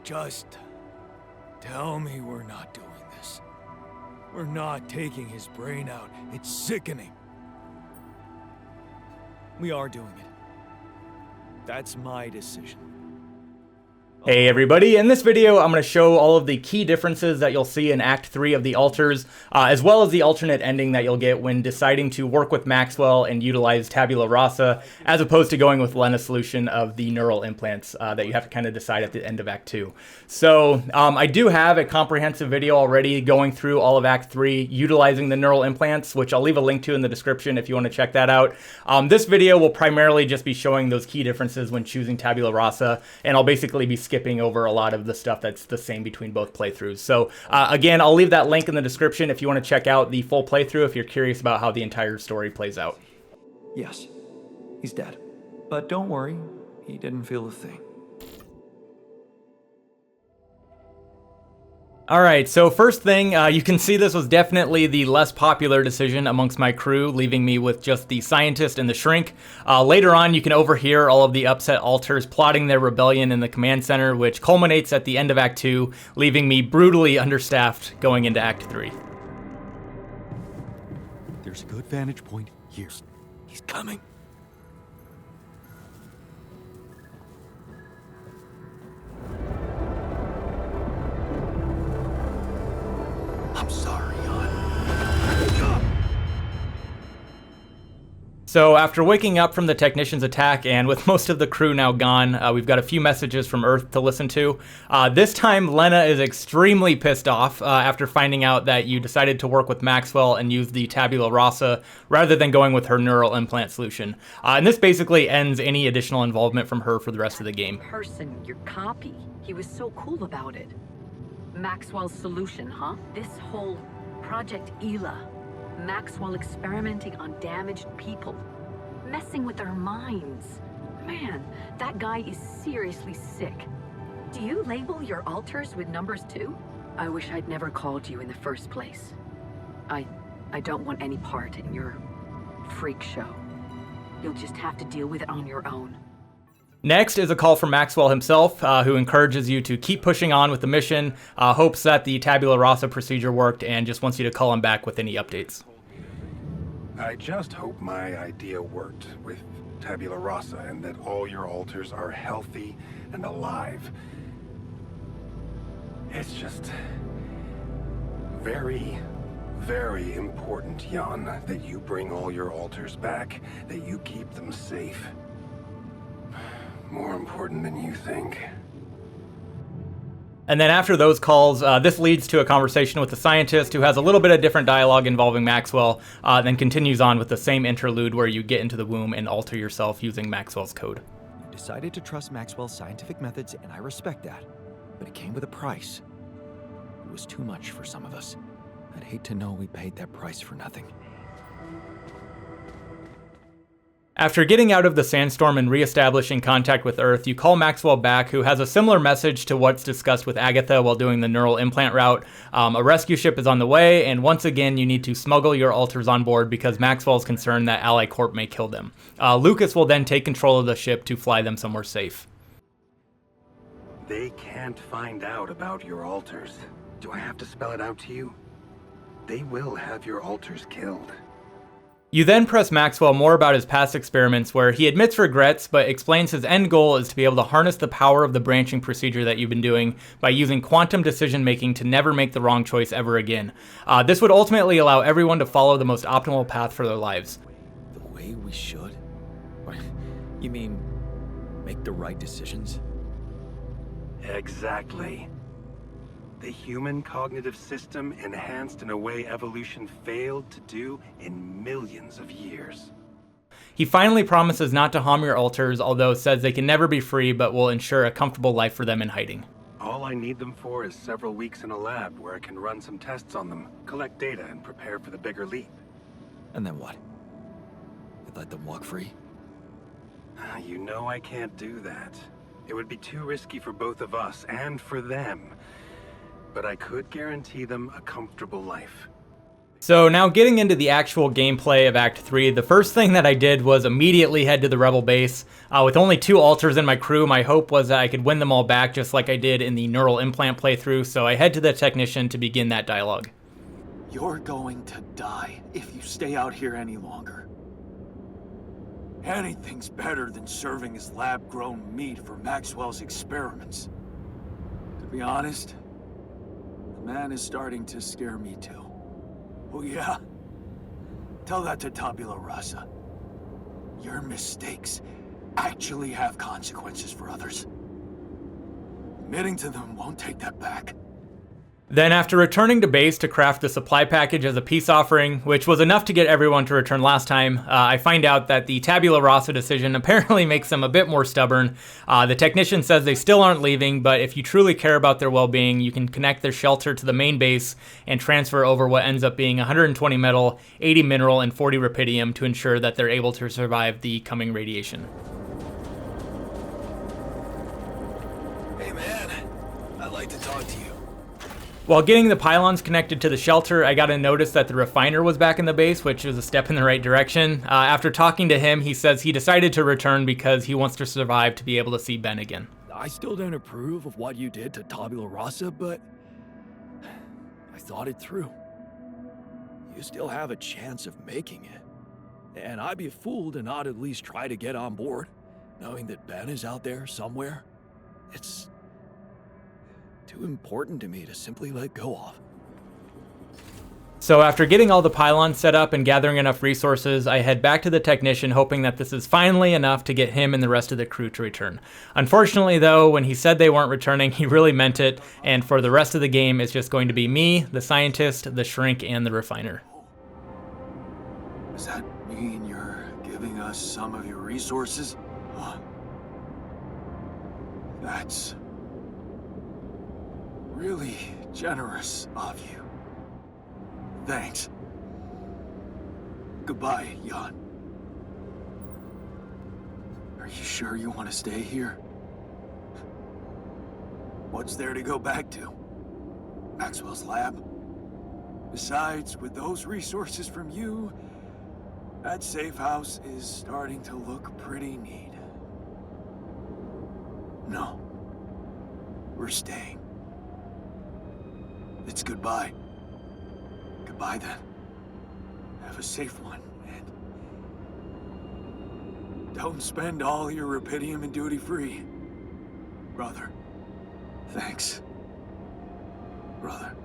Just tell me we're not doing this. We're not taking his brain out. It's sickening. We are doing it. That's my decision. Hey everybody, in this video I'm going to show all of the key differences that you'll see in Act 3 of The Alters, as well as the alternate ending that you'll get when deciding to work with Maxwell and utilize Tabula Rasa, as opposed to going with Lena's solution of the neural implants that you have to kind of decide at the end of Act 2. So I do have a comprehensive video already going through all of Act 3 utilizing the neural implants, which I'll leave a link to in the description if you want to check that out. This video will primarily just be showing those key differences when choosing Tabula Rasa, and I'll basically be skipping over a lot of the stuff that's the same between both playthroughs. So again, I'll leave that link in the description if you want to check out the full playthrough if you're curious about how the entire story plays out. Yes, he's dead. But don't worry, he didn't feel a thing. Alright, so first thing, you can see this was definitely the less popular decision amongst my crew, leaving me with just the scientist and the shrink. Later on, you can overhear all of the upset alters plotting their rebellion in the command center, which culminates at the end of Act 2, leaving me brutally understaffed going into Act 3. There's a good vantage point here. He's coming. I'm sorry, Jan. So after waking up from the technician's attack and with most of the crew now gone, we've got a few messages from Earth to listen to. This time Lena is extremely pissed off after finding out that you decided to work with Maxwell and use the Tabula Rasa rather than going with her neural implant solution. And this basically ends any additional involvement from her for the rest of the game. Person, your copy. He was so cool about it. Maxwell's solution, huh? This whole Project Ela. Maxwell experimenting on damaged people. Messing with their minds. Man, that guy is seriously sick. Do you label your alters with numbers too? I wish I'd never called you in the first place. I don't want any part in your freak show. You'll just have to deal with it on your own. Next is a call from Maxwell himself, who encourages you to keep pushing on with the mission, hopes that the Tabula Rasa procedure worked, and just wants you to call him back with any updates. I just hope my idea worked with Tabula Rasa and that all your alters are healthy and alive. It's just very, very important, Jan, that you bring all your alters back, that you keep them safe. More important than you think. And then after those calls, this leads to a conversation with the scientist who has a little bit of different dialogue involving Maxwell, then continues on with the same interlude where you get into the womb and alter yourself using Maxwell's code. You decided to trust Maxwell's scientific methods, and I respect that. But it came with a price. It was too much for some of us. I'd hate to know we paid that price for nothing. After getting out of the sandstorm and re-establishing contact with Earth, you call Maxwell back, who has a similar message to what's discussed with Agatha while doing the neural implant route. A rescue ship is on the way, and once again you need to smuggle your alters on board because Maxwell's concerned that Ally Corp may kill them. Lucas will then take control of the ship to fly them somewhere safe. They can't find out about your alters. Do I have to spell it out to you? They will have your alters killed. You then press Maxwell more about his past experiments where he admits regrets but explains his end goal is to be able to harness the power of the branching procedure that you've been doing by using quantum decision making to never make the wrong choice ever again. This would ultimately allow everyone to follow the most optimal path for their lives. The way we should? You mean, make the right decisions? Exactly. The human cognitive system enhanced in a way evolution failed to do in millions of years. He finally promises not to harm your alters, although says they can never be free but will ensure a comfortable life for them in hiding. All I need them for is several weeks in a lab where I can run some tests on them, collect data, and prepare for the bigger leap. And then what? We let them walk free? You know I can't do that. It would be too risky for both of us and for them. But I could guarantee them a comfortable life. So now getting into the actual gameplay of Act 3, the first thing that I did was immediately head to the Rebel base. With only 2 alters in my crew, my hope was that I could win them all back just like I did in the neural implant playthrough, so I head to the technician to begin that dialogue. You're going to die if you stay out here any longer. Anything's better than serving as lab-grown meat for Maxwell's experiments. To be honest, the man is starting to scare me too. Oh yeah? Tell that to Tabula Rasa. Your mistakes actually have consequences for others. Admitting to them won't take that back. Then after returning to base to craft the supply package as a peace offering, which was enough to get everyone to return last time, I find out that the Tabula Rasa decision apparently makes them a bit more stubborn. The technician says they still aren't leaving, but if you truly care about their well-being, you can connect their shelter to the main base and transfer over what ends up being 120 metal, 80 mineral, and 40 rupidium to ensure that they're able to survive the coming radiation. Hey man, I'd like to talk to you. While getting the pylons connected to the shelter, I got a notice that the refiner was back in the base, which was a step in the right direction. After talking to him, he says he decided to return because he wants to survive to be able to see Ben again. I still don't approve of what you did to Tabula Rasa, but I thought it through. You still have a chance of making it. And I'd be a fool to not at least try to get on board, knowing that Ben is out there somewhere. It's too important to me to simply let go of. So after getting all the pylons set up and gathering enough resources, I head back to the technician hoping that this is finally enough to get him and the rest of the crew to return. Unfortunately though, when he said they weren't returning, he really meant it, and for the rest of the game it's just going to be me, the scientist, the shrink, and the refiner. Does that mean you're giving us some of your resources? That's really generous of you. Thanks. Goodbye, Jan. Are you sure you want to stay here? What's there to go back to? Maxwell's lab? Besides, with those resources from you, that safe house is starting to look pretty neat. No. We're staying. It's goodbye. Goodbye then. Have a safe one, and don't spend all your rupidium in duty-free. Brother. Thanks. Brother.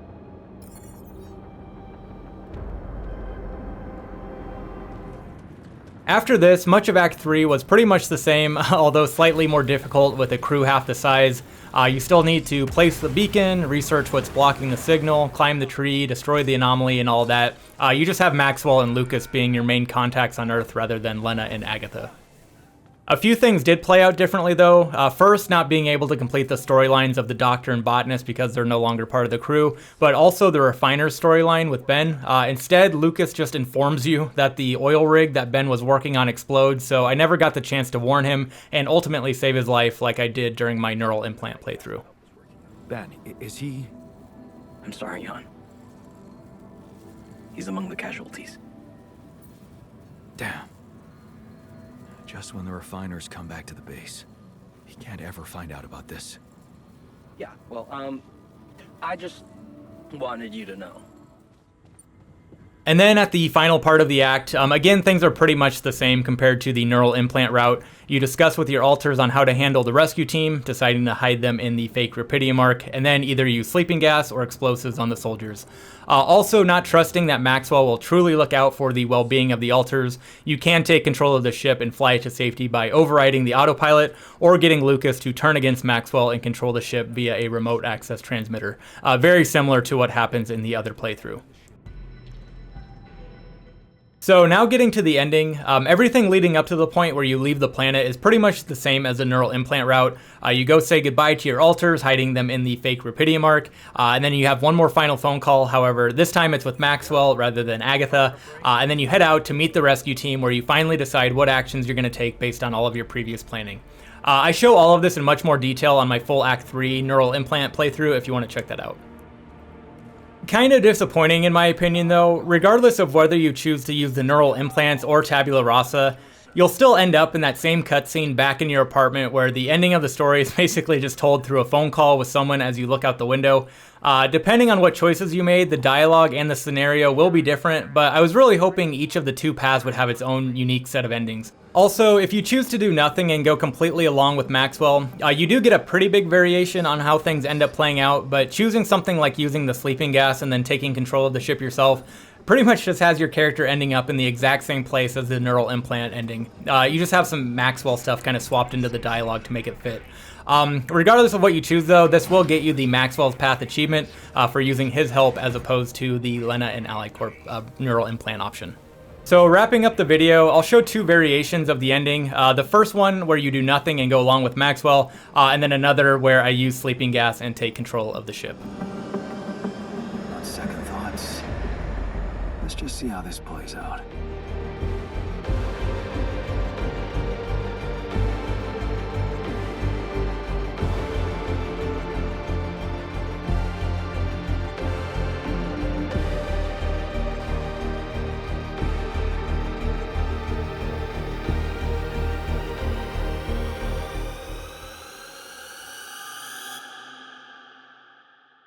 After this, much of Act 3 was pretty much the same, although slightly more difficult with a crew half the size. You still need to place the beacon, research what's blocking the signal, climb the tree, destroy the anomaly, and all that. You just have Maxwell and Lucas being your main contacts on Earth rather than Lena and Agatha. A few things did play out differently though. First, not being able to complete the storylines of the Doctor and Botanist because they're no longer part of the crew, but also the Refiner's storyline with Ben. Instead, Lucas just informs you that the oil rig that Ben was working on explodes, so I never got the chance to warn him and ultimately save his life like I did during my neural implant playthrough. Ben, is he... I'm sorry, Jan. He's among the casualties. Damn. Just when the refiners come back to the base. He can't ever find out about this. Yeah, well, I just wanted you to know. And then at the final part of the act, again, things are pretty much the same compared to the neural implant route. You discuss with your alters on how to handle the rescue team, deciding to hide them in the fake rupidium arc, and then either use sleeping gas or explosives on the soldiers. Also, not trusting that Maxwell will truly look out for the well-being of the alters, you can take control of the ship and fly it to safety by overriding the autopilot or getting Lucas to turn against Maxwell and control the ship via a remote access transmitter. Very similar to what happens in the other playthrough. So now getting to the ending, everything leading up to the point where you leave the planet is pretty much the same as the neural implant route. You go say goodbye to your alters, hiding them in the fake rupidium arc, and then you have one more final phone call. However, this time it's with Maxwell rather than Agatha, and then you head out to meet the rescue team where you finally decide what actions you're going to take based on all of your previous planning. I show all of this in much more detail on my full Act 3 neural implant playthrough if you want to check that out. kind of disappointing in my opinion though. Regardless of whether you choose to use the neural implants or Tabula Rasa, you'll still end up in that same cutscene back in your apartment where the ending of the story is basically just told through a phone call with someone as you look out the window. Depending on what choices you made, the dialogue and the scenario will be different, but I was really hoping each of the two paths would have its own unique set of endings. Also, if you choose to do nothing and go completely along with Maxwell, you do get a pretty big variation on how things end up playing out, but choosing something like using the sleeping gas and then taking control of the ship yourself pretty much just has your character ending up in the exact same place as the neural implant ending. You just have some Maxwell stuff kind of swapped into the dialogue to make it fit. Regardless of what you choose though, this will get you the Maxwell's Path achievement for using his help as opposed to the Lena and AliCorp neural implant option. So wrapping up the video, I'll show two variations of the ending. The first one where you do nothing and go along with Maxwell, and then another where I use sleeping gas and take control of the ship. On second thoughts, let's just see how this plays out.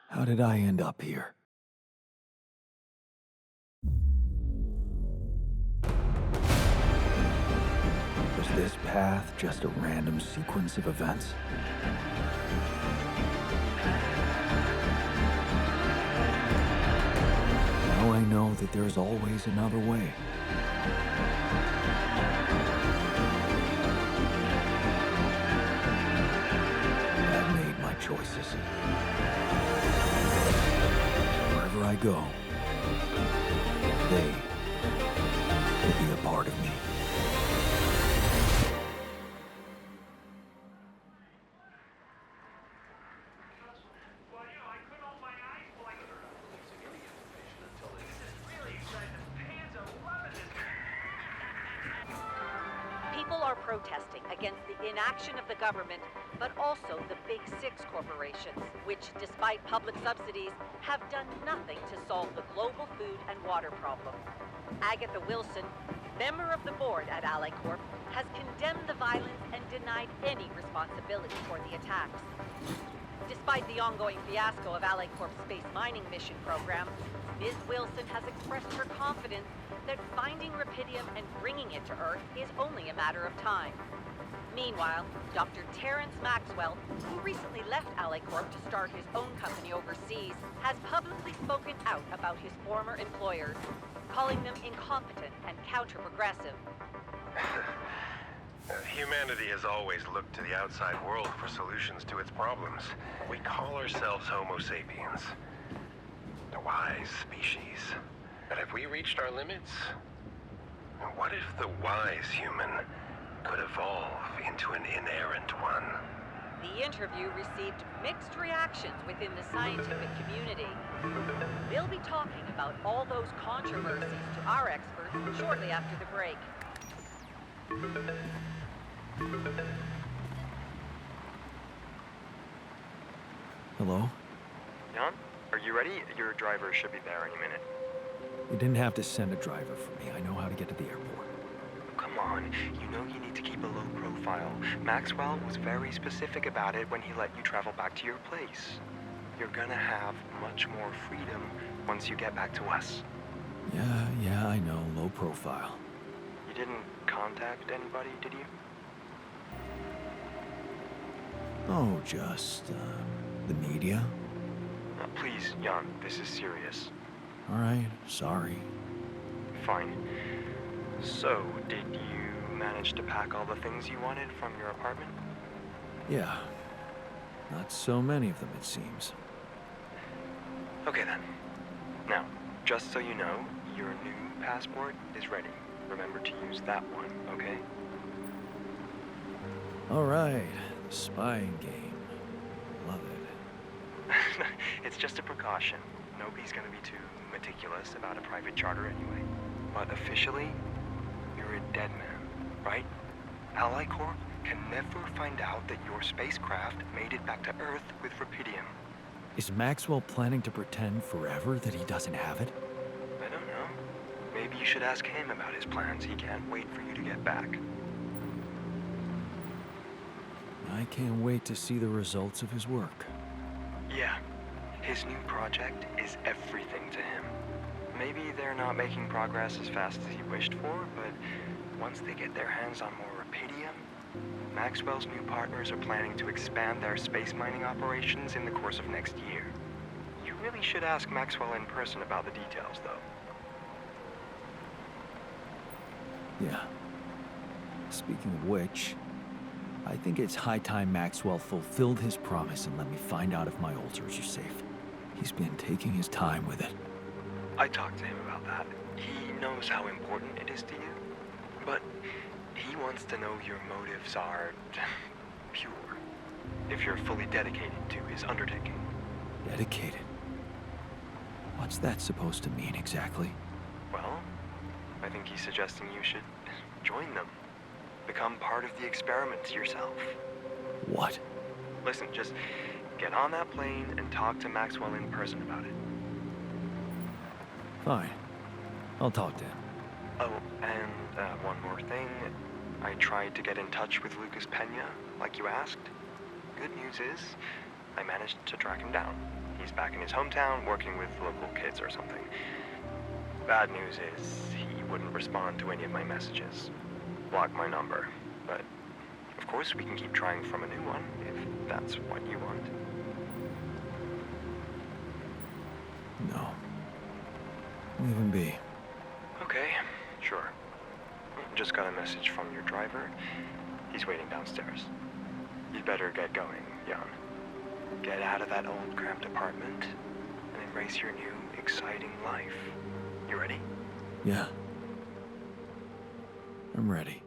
How did I end up here? Was this path just a random sequence of events? Now I know that there's always another way. I've made my choices. Wherever I go, they will be a part of me. People are protesting against the inaction of the government, but also the Big Six corporations, which, despite public subsidies, have done nothing to solve the global food and water problem. Agatha Wilson, member of the board at AliCorp, has condemned the violence and denied any responsibility for the attacks. Despite the ongoing fiasco of AliCorp's space mining mission program, Ms. Wilson has expressed her confidence that finding Repercussions and bringing it to Earth is only a matter of time. Meanwhile, Dr. Terrence Maxwell, who recently left AliCorp to start his own company overseas, has publicly spoken out about his former employers, calling them incompetent and counter-progressive. Humanity has always looked to the outside world for solutions to its problems. We call ourselves Homo sapiens, the wise species. But have we reached our limits? What if the wise human could evolve into an inerrant one? The interview received mixed reactions within the scientific community. They'll be talking about all those controversies to our experts shortly after the break. Hello? Jan, are you ready? Your driver should be there any minute. You didn't have to send a driver for me. I know how to get to the airport. Come on, you know you need to keep a low profile. Maxwell was very specific about it when he let you travel back to your place. You're gonna have much more freedom once you get back to us. Yeah, I know. Low profile. You didn't contact anybody, did you? Oh, just, the media? Please, Jan, this is serious. All right, sorry. Fine. So, did you manage to pack all the things you wanted from your apartment? Yeah. Not so many of them, it seems. Okay then. Now, just so you know, your new passport is ready. Remember to use that one, okay? All right, the spying game. Love it. It's just a precaution. Nobody's gonna be too meticulous about a private charter anyway. But officially, you're a dead man, right? AliCorp can never find out that your spacecraft made it back to Earth with Repercussions. Is Maxwell planning to pretend forever that he doesn't have it? I don't know. Maybe you should ask him about his plans. He can't wait for you to get back. I can't wait to see the results of his work. Yeah, his new project is everything to him. Maybe they're not making progress as fast as he wished for, but once they get their hands on more Repidium, Maxwell's new partners are planning to expand their space mining operations in the course of next year. You really should ask Maxwell in person about the details, though. Yeah. Speaking of which, I think it's high time Maxwell fulfilled his promise and let me find out if my altars are safe. He's been taking his time with it. I talked to him about that. He knows how important it is to you, but he wants to know your motives are pure. If you're fully dedicated to his undertaking. Dedicated? What's that supposed to mean exactly? Well, I think he's suggesting you should join them. Become part of the experiments yourself. What? Listen, just get on that plane and talk to Maxwell in person about it. Fine. I'll talk to him. Oh, and one more thing. I tried to get in touch with Lucas Pena, like you asked. Good news is, I managed to track him down. He's back in his hometown, working with local kids or something. Bad news is, he wouldn't respond to any of my messages. Blocked my number. But, of course, we can keep trying from a new one, if that's what you want. No. Leave him be. Okay, sure. Just got a message from your driver. He's waiting downstairs. You'd better get going, Jan. Get out of that old cramped apartment and embrace your new, exciting life. You ready? Yeah. I'm ready.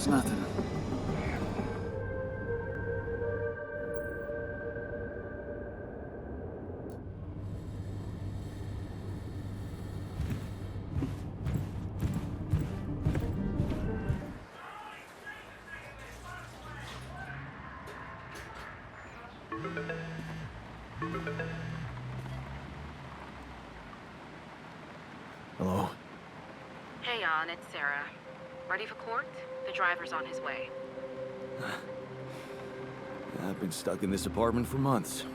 Nothing. Hello? Hey, Jan, it's Sarah. Ready for court? The driver's on his way. I've been stuck in this apartment for months.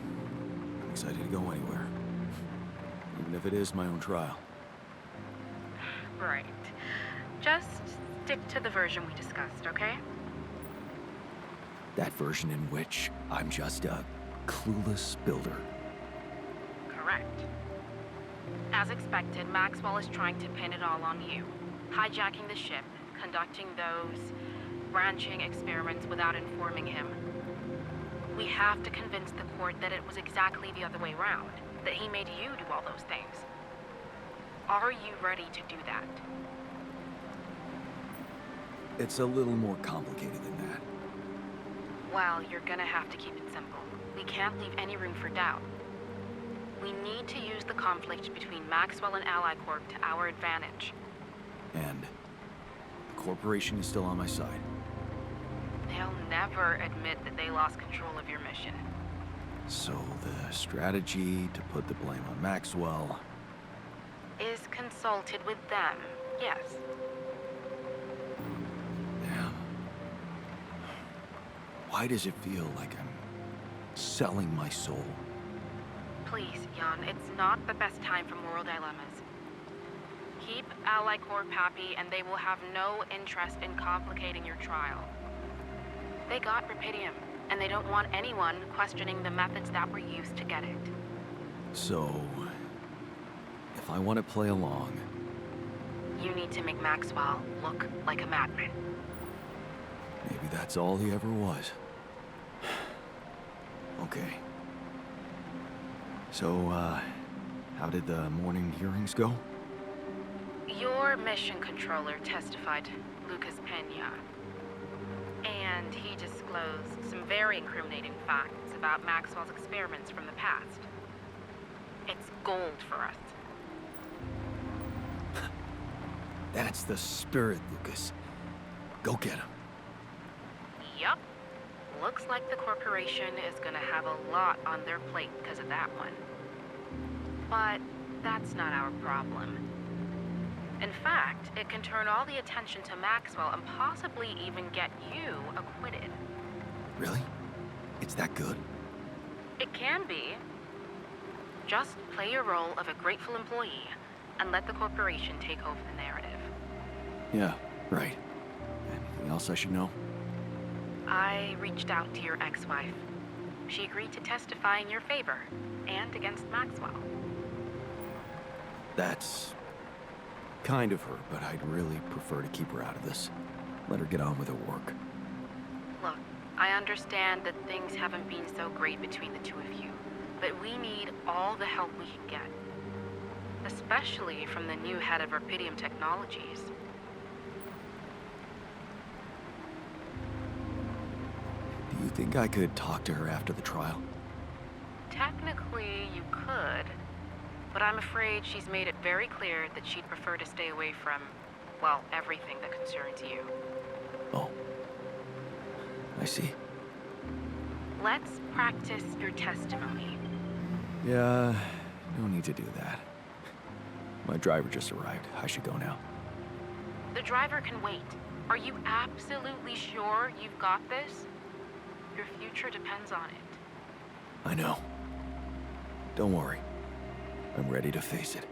I'm excited to go anywhere. Even if it is my own trial. Right. Just stick to the version we discussed, okay? That version in which I'm just a clueless builder. Correct. As expected, Maxwell is trying to pin it all on you. Hijacking the ship, conducting those branching experiments without informing him. We have to convince the court that it was exactly the other way around, that he made you do all those things. Are you ready to do that? It's a little more complicated than that. Well, you're gonna have to keep it simple. We can't leave any room for doubt. We need to use the conflict between Maxwell and Ally Corp to our advantage. And the corporation is still on my side. They'll never admit that they lost control of your mission. So the strategy to put the blame on Maxwell Is consulted with them, yes. Damn. Why does it feel like I'm selling my soul? Please, Jan, it's not the best time for moral dilemmas. Keep Ally Corp happy, and they will have no interest in complicating your trial. They got Repercussions, and they don't want anyone questioning the methods that were used to get it. So, if I want to play along... You need to make Maxwell look like a madman. Maybe that's all he ever was. Okay. So, how did the morning hearings go? Your mission controller testified, Lucas Pena. And he disclosed some very incriminating facts about Maxwell's experiments from the past. It's gold for us. That's the spirit, Lucas. Go get him. Yup. Looks like the corporation is gonna have a lot on their plate because of that one. But that's not our problem. In fact, it can turn all the attention to Maxwell and possibly even get you acquitted. Really? It's that good? It can be. Just play your role of a grateful employee and let the corporation take over the narrative. Yeah, right. Anything else I should know? I reached out to your ex-wife. She agreed to testify in your favor and against Maxwell. That's kind of her, but I'd really prefer to keep her out of this. Let her get on with her work. Look, I understand that things haven't been so great between the two of you, but we need all the help we can get. Especially from the new head of Repercussions Technologies. Do you think I could talk to her after the trial? Technically, you could, but I'm afraid she's made it very clear that she'd prefer to stay away from, well, everything that concerns you. Oh. I see. Let's practice your testimony. Yeah, no need to do that. My driver just arrived. I should go now. The driver can wait. Are you absolutely sure you've got this? Your future depends on it. I know. Don't worry. I'm ready to face it.